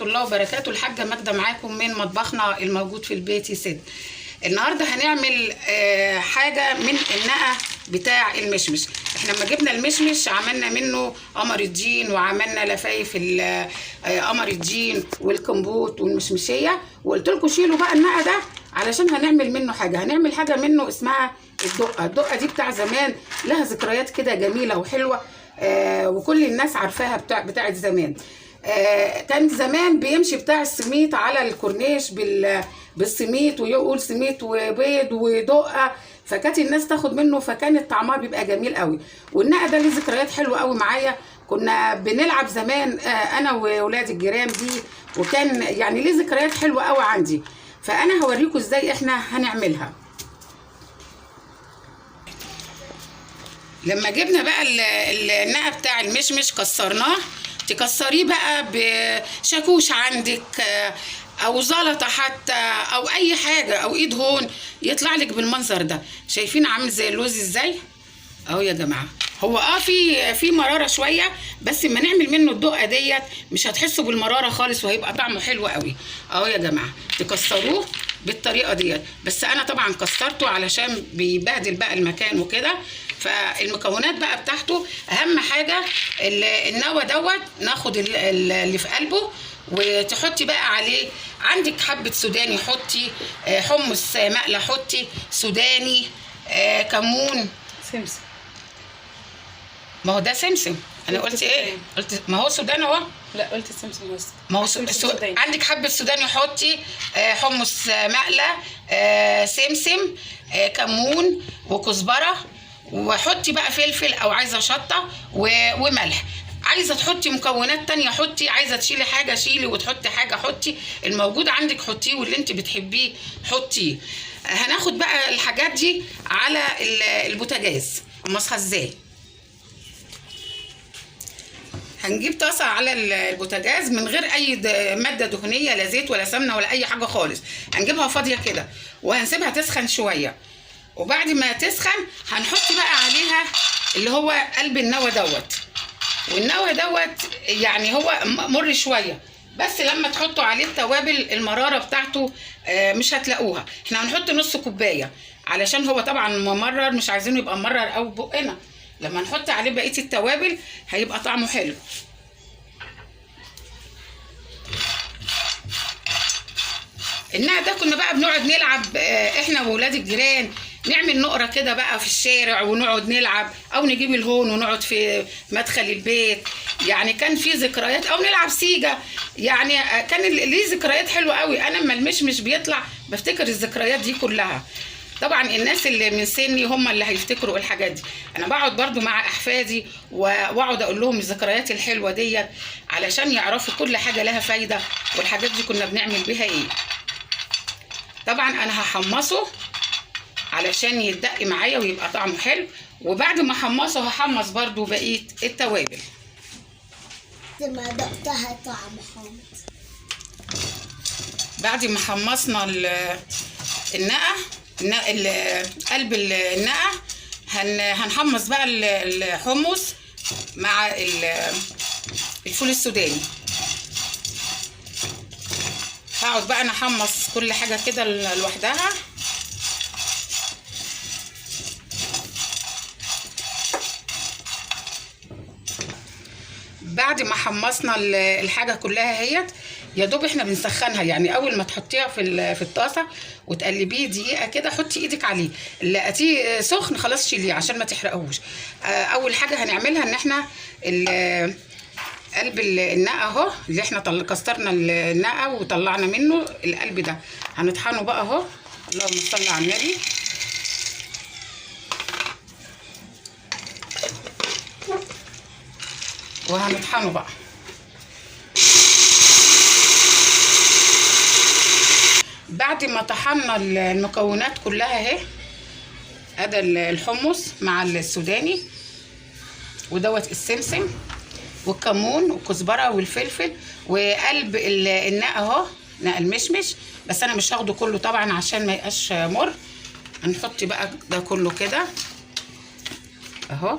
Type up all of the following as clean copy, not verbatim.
الله وبركاته. الحاجه ماجده معاكم من مطبخنا الموجود في البيت يسد. النهارده هنعمل حاجه من النقع بتاع المشمش. احنا لما جبنا المشمش عملنا منه قمر الدين، وعملنا لفايف قمر الدين والكمبوت والمشمشيه، وقلت لكم شيلوا بقى النقع ده علشان هنعمل منه حاجه. هنعمل حاجه منه اسمها الدقه. الدقه دي بتاع زمان، لها ذكريات كده جميله وحلوه، وكل الناس عارفاها بتاعت زمان. كان زمان بيمشي بتاع السميط على الكورنيش بالسميط، ويقول سميط وبيض ودقه، فكانت الناس تاخد منه، فكانت طعمها بيبقى جميل قوي. والنقع ده ليه ذكريات حلوه قوي معايا. كنا بنلعب زمان انا واولاد الجيران بيه، وكان يعني ليه ذكريات حلوه قوي عندي. فانا هوريكم ازاي احنا هنعملها. لما جبنا بقى النقع بتاع المشمش كسرناه، تكسريه بقى بشاكوش عندك او زلطه حتى او اي حاجه او ايد هون، يطلع لك بالمنظر ده. شايفين عامل زي اللوز ازاي اهو يا جماعه. هو في مراره شويه، بس اما نعمل منه الدقه ديت مش هتحسوا بالمراره خالص، وهيبقى طعمه حلو قوي اهو يا جماعه. تكسروه بالطريقه ديت، بس انا طبعا كسرته علشان بيبهدل بقى المكان وكده. فالمكونات بقى بتاعته اهم حاجه النوى دوت، ناخد اللي في قلبه، وتحطي بقى عليه عندك حبه سوداني، حطي حمص مقلى، حطي سوداني، كمون، سمسم. ما هو ده سمسم. انا قلت ايه؟ قلت ما هو سوداني اهو. لا قلت سمسم بس. ما هو عندك حبه سوداني، حطي حمص مقلى، سمسم، كمون وكزبره، وحطي بقى فلفل او عايزه شطه وملح. عايزه تحطي مكونات تانية حطي، عايزه تشيلي حاجه شيلي وتحطي حاجه حطي، الموجود عندك حطيه، واللي انت بتحبيه حطيه. هناخد بقى الحاجات دي على البوتاجاز. امسها ازاي؟ هنجيب طاسه على البوتاجاز من غير اي ماده دهنيه، لا زيت ولا سمنه ولا اي حاجه خالص. هنجيبها فاضيه كده وهنسيبها تسخن شويه، وبعد ما تسخن هنحط بقى عليها اللي هو قلب النوى دوت. والنوى دوت يعني هو مر شويه، بس لما تحطوا عليه التوابل المراره بتاعته مش هتلاقوها. احنا هنحط نص كوبايه علشان هو طبعا ممرر، مش عايزينه يبقى ممرر او بقنا. لما نحط عليه بقيه التوابل هيبقى طعمه حلو. النقع ده كنا بقى بنقعد نلعب احنا وولاد الجيران، نعمل نقره كده بقى في الشارع ونقعد نلعب، او نجيب الهون ونقعد في مدخل البيت. يعني كان في ذكريات، او نلعب سيجا. يعني كان ليه ذكريات حلوه قوي. انا لما المشمش بيطلع بفتكر الذكريات دي كلها. طبعا الناس اللي من سني هم اللي هيفتكروا الحاجات دي. انا بقعد برضو مع احفادي واقعد اقول لهم الذكريات الحلوه ديت علشان يعرفوا كل حاجه لها فايده، والحاجات دي كنا بنعمل بيها ايه. طبعا انا هحمصه علشان يتدق معايا ويبقى طعمه حلو، وبعد ما احمصه هحمص برضو بقيه التوابل. ما دقتها طعم حامض. بعد ما حمصنا النقع، قلب النقع، هنحمص بقى الحمص مع الفول السوداني. هقعد بقى انا احمص كل حاجه كده لوحدها. بعد ما حمصنا الحاجه كلها اهيت، يا دوب احنا بنسخنها. يعني اول ما تحطيها في الطاسه وتقلبيه دقيقه كده، حطي ايدك عليه، لقيتيه سخن خلاص شيليه عشان ما تحرقهوش. اول حاجه هنعملها ان احنا قلب النقع اهو، اللي احنا كسرنا النقع وطلعنا منه القلب ده، هنطحنه بقى اهو. اللهم صل على النبي. وهنطحنه بقى. بعد ما طحنا المكونات كلها اهي، ادي الحمص مع السوداني ودوت السمسم والكمون والكزبره والفلفل وقلب النقع اهو، نقع المشمش، بس انا مش هاخده كله طبعا عشان ما يبقاش مر. هنحط بقى ده كله كده اهو،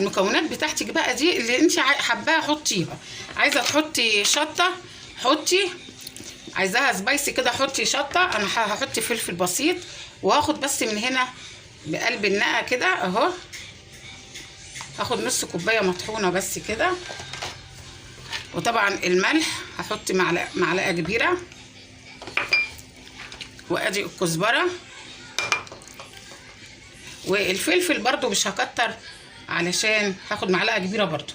المكونات بتاعتك بقى دي اللي انت حباها حطيها. عايزه تحطي شطه حطي، عايزاها سبايسي كده حطي شطه. انا هحط فلفل بسيط، وهاخد بس من هنا بقلب النقع كده اهو، هاخد نص كوبايه مطحونه بس كده. وطبعا الملح هحط معلقه كبيره، وادي الكزبره، والفلفل برضو مش هكتر علشان هاخد معلقه كبيره برضو،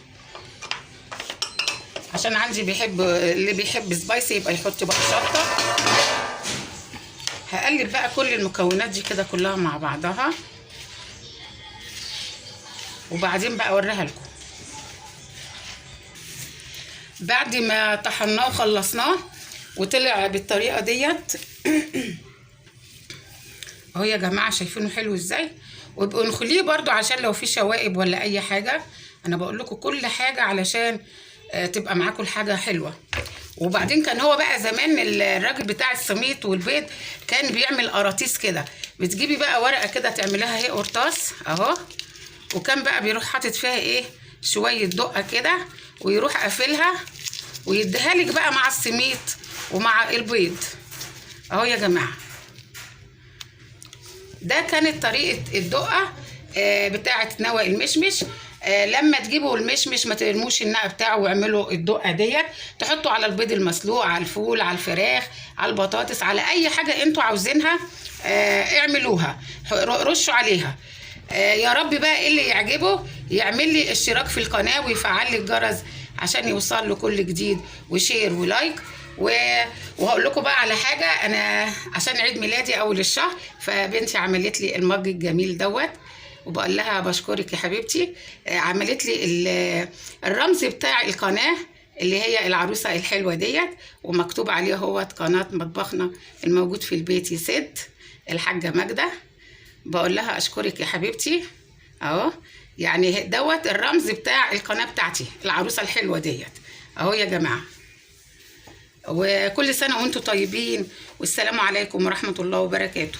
عشان عندي اللي بيحب سبايسي يبقى يحط بقى شطه. هقلب بقى كل المكونات دي كده كلها مع بعضها، وبعدين بقى اوريها لكم. بعد ما طحناه وخلصناه وطلع بالطريقه ديت اهو يا جماعه، شايفينه حلو ازاي؟ وابقوا نخليه برضو عشان لو في شوائب ولا اي حاجه. انا بقول لكم كل حاجه علشان تبقى معاكم الحاجه حلوه. وبعدين كان هو بقى زمان الراجل بتاع السميط والبيض كان بيعمل قراطيس كده، بتجيبي بقى ورقه كده تعمليها اهي قرطاس اهو، وكان بقى بيروح حاطط فيها ايه شويه دقه كده، ويروح قافلها ويديها لك بقى مع السميط ومع البيض اهو يا جماعه. ده كانت طريقه الدقه بتاعه نوى المشمش. لما تجيبوا المشمش ما ترموش النقع بتاعه، واعملوا الدقه ديت، تحطوا على البيض المسلوق، على الفول، على الفراخ، على البطاطس، على اي حاجه انتوا عاوزينها اعملوها، رشوا عليها. يا رب بقى اللي يعجبه يعمل لي اشتراك في القناه ويفعل لي الجرس عشان يوصل له كل جديد، وشير ولايك. وهقول لكم بقى على حاجه، انا عشان عيد ميلادي اول الشهر فبنتي عملت لي المج الجميل دوت، وبقول لها بشكرك يا حبيبتي. عملت لي الرمز بتاع القناه اللي هي العروسه الحلوه ديت، ومكتوب عليه هو قناه مطبخنا الموجود في البيت يسد، الحاجه ماجده. بقول لها اشكرك يا حبيبتي اهو، يعني دوت الرمز بتاع القناه بتاعتي العروسه الحلوه ديت اهو يا جماعه. وكل سنه وانتم طيبين، والسلام عليكم ورحمه الله وبركاته.